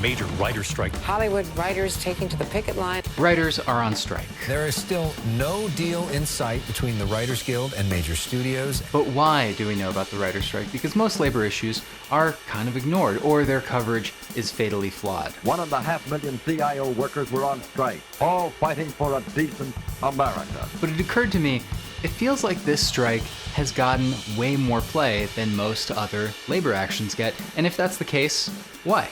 major writer's strike. Hollywood writers taking to the picket line. Writers are on strike. There is still no deal in sight between the Writers Guild and major studios. But why do we know about the writer's strike? Because most labor issues are kind of ignored, or their coverage is fatally flawed. 1.5 million CIO workers were on strike, all fighting for a decent America. But it occurred to me, it feels like this strike has gotten way more play than most other labor actions get. And if that's the case, why?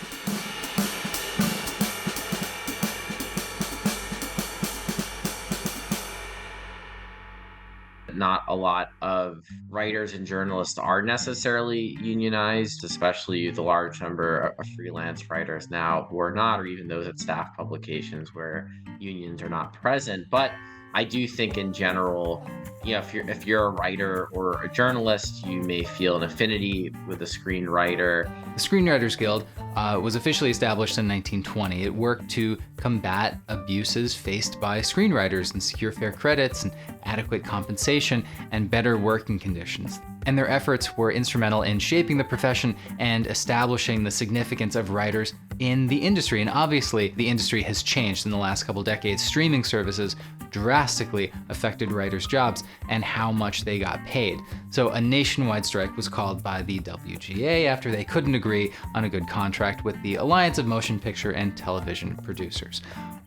Not a lot of writers and journalists are necessarily unionized, especially the large number of freelance writers now who are not, or even those at staff publications where unions are not present. But I do think in general, if you're a writer or a journalist, you may feel an affinity with a screenwriter. The Screenwriters Guild was officially established in 1920. It worked to combat abuses faced by screenwriters and secure fair credits and adequate compensation and better working conditions. And their efforts were instrumental in shaping the profession and establishing the significance of writers in the industry. And obviously, the industry has changed in the last couple decades. Streaming services drastically affected writers' jobs and how much they got paid. So a nationwide strike was called by the WGA after they couldn't agree on a good contract with the Alliance of Motion Picture and Television Producers.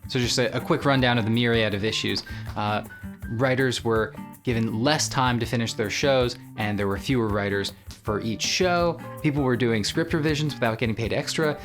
So just a quick rundown of the myriad of issues. Writers were given less time to finish their shows, and there were fewer writers for each show. People were doing script revisions without getting paid extra.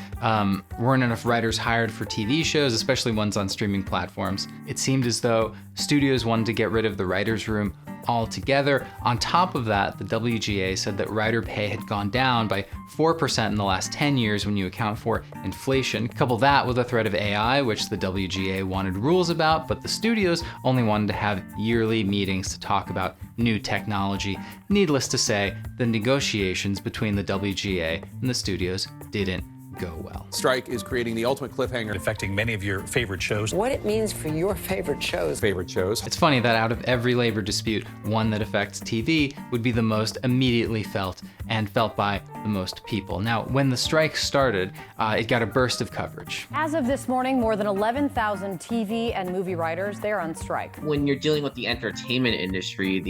Weren't enough writers hired for TV shows, especially ones on streaming platforms. It seemed as though studios wanted to get rid of the writer's room altogether. On top of that, the WGA said that writer pay had gone down by 4% in the last 10 years when you account for inflation. Couple that with the threat of AI, which the WGA wanted rules about, but the studios only wanted to have yearly meetings to talk about new technology. Needless to say, the negotiations between the WGA and the studios didn't go well. Strike is creating the ultimate cliffhanger, Affecting many of your favorite shows. What it means for your favorite shows. It's funny that out of every labor dispute, one that affects TV would be the most immediately felt and felt by the most people. Now, when the strike started, it got a burst of coverage. As of this morning, more than 11,000 TV and movie writers, they're on strike. When you're dealing with the entertainment industry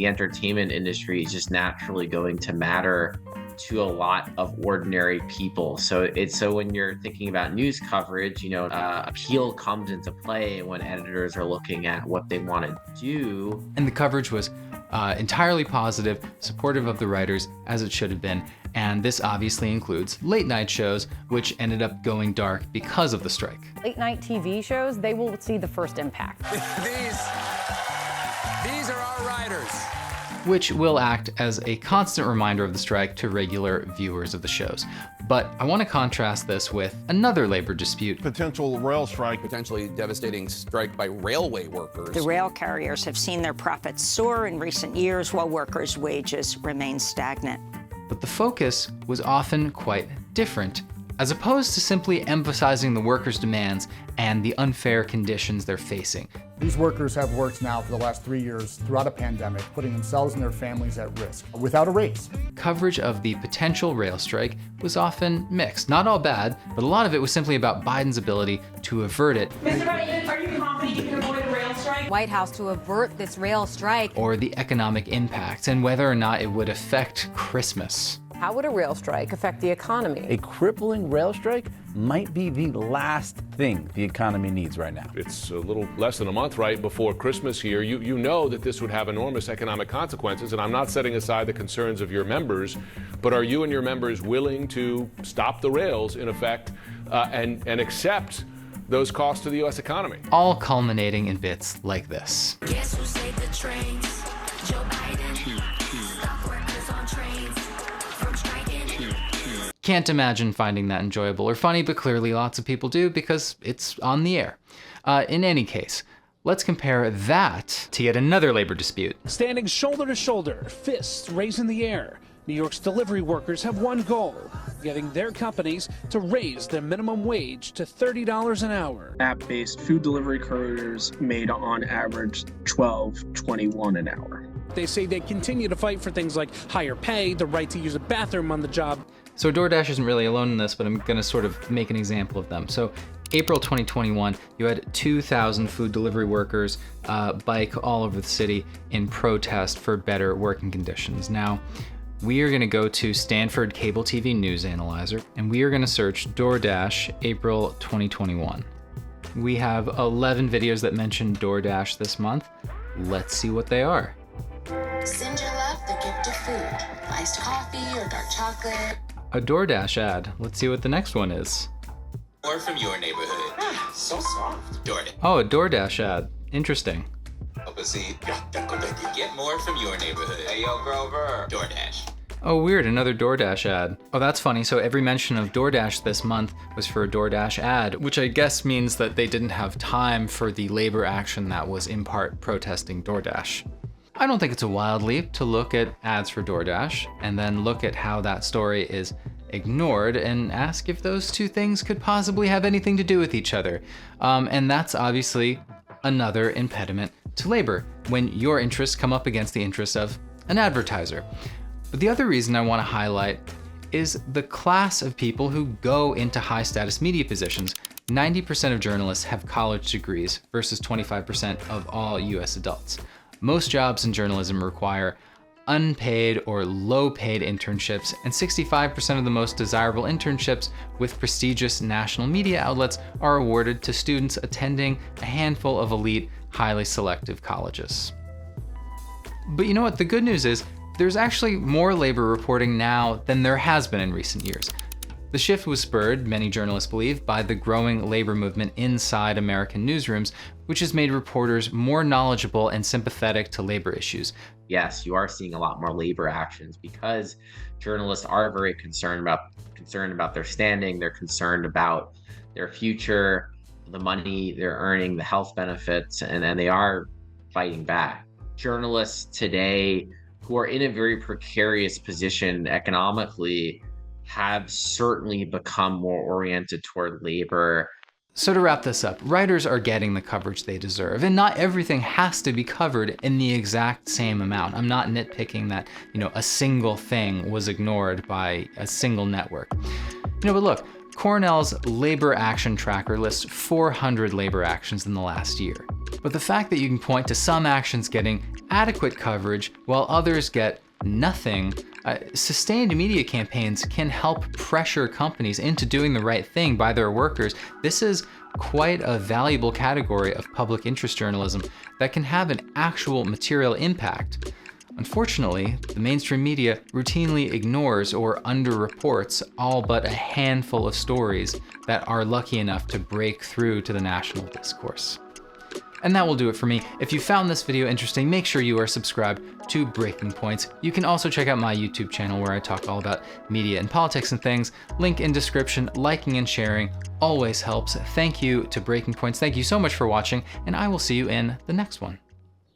is just naturally going to matter to a lot of ordinary people. So when you're thinking about news coverage, appeal comes into play when editors are looking at what they want to do. And the coverage was entirely positive, supportive of the writers, as it should have been. And this obviously includes late night shows, which ended up going dark because of the strike. Late night TV shows, they will see the first impact. These are our writers. Which will act as a constant reminder of the strike to regular viewers of the shows. But I want to contrast this with another labor dispute. Potential rail strike. Potentially devastating strike by railway workers. The rail carriers have seen their profits soar in recent years while workers' wages remain stagnant. But the focus was often quite different. As opposed to simply emphasizing the workers' demands and the unfair conditions they're facing. These workers have worked now for the last 3 years throughout a pandemic, putting themselves and their families at risk without a raise. Coverage of the potential rail strike was often mixed. Not all bad, but a lot of it was simply about Biden's ability to avert it. Mr. Biden, are you confident you can avoid a rail strike? White House to avert this rail strike. Or the economic impacts and whether or not it would affect Christmas. How would a rail strike affect the economy? A crippling rail strike might be the last thing the economy needs right now. It's a little less than a month right before Christmas here. You know that this would have enormous economic consequences, and I'm not setting aside the concerns of your members, but are you and your members willing to stop the rails, in effect, and accept those costs to the U.S. economy? All culminating in bits like this. Guess who saved the trains? Joe Biden. Stop workers on trains from striking. Can't imagine finding that enjoyable or funny, but clearly lots of people do because it's on the air. In any case, let's compare that to yet another labor dispute. Standing shoulder to shoulder, fists raised in the air, New York's delivery workers have one goal, getting their companies to raise their minimum wage to $30 an hour. App-based food delivery couriers made on average $12.21 an hour. They say they continue to fight for things like higher pay, the right to use a bathroom on the job. So DoorDash isn't really alone in this, but I'm gonna sort of make an example of them. So April 2021, you had 2,000 food delivery workers bike all over the city in protest for better working conditions. Now, we are gonna go to Stanford Cable TV News Analyzer, and we are gonna search DoorDash April 2021. We have 11 videos that mention DoorDash this month. Let's see what they are. Send your love the gift of food. Iced coffee or dark chocolate. A DoorDash ad. Let's see what the next one is. More from your neighborhood. So soft. DoorDash. Oh, a DoorDash ad. Interesting. Get more from your neighborhood. Hey, yo, Grover. DoorDash. Oh, weird, another DoorDash ad. Oh, that's funny. So every mention of DoorDash this month was for a DoorDash ad, which I guess means that they didn't have time for the labor action that was in part protesting DoorDash. I don't think it's a wild leap to look at ads for DoorDash and then look at how that story is ignored and ask if those two things could possibly have anything to do with each other. And that's obviously another impediment to labor when your interests come up against the interests of an advertiser. But the other reason I want to highlight is the class of people who go into high status media positions. 90% of journalists have college degrees versus 25% of all US adults. Most jobs in journalism require unpaid or low paid internships, and 65% of the most desirable internships with prestigious national media outlets are awarded to students attending a handful of elite, highly selective colleges. But you know what? The good news is there's actually more labor reporting now than there has been in recent years. The shift was spurred, many journalists believe, by the growing labor movement inside American newsrooms, which has made reporters more knowledgeable and sympathetic to labor issues. Yes, you are seeing a lot more labor actions because journalists are very concerned about their standing, they're concerned about their future, the money they're earning, the health benefits, and they are fighting back. Journalists today who are in a very precarious position economically have certainly become more oriented toward labor. So to wrap this up, writers are getting the coverage they deserve, and not everything has to be covered in the exact same amount. I'm not nitpicking that, a single thing was ignored by a single network. But look, Cornell's labor action tracker lists 400 labor actions in the last year. But the fact that you can point to some actions getting adequate coverage while others get nothing, sustained media campaigns can help pressure companies into doing the right thing by their workers. This is quite a valuable category of public interest journalism that can have an actual material impact. Unfortunately, the mainstream media routinely ignores or underreports all but a handful of stories that are lucky enough to break through to the national discourse. And that will do it for me. If you found this video interesting, make sure you are subscribed to Breaking Points. You can also check out my YouTube channel where I talk all about media and politics and things. Link in description. Liking and sharing always helps. Thank you to Breaking Points. Thank you so much for watching, and I will see you in the next one.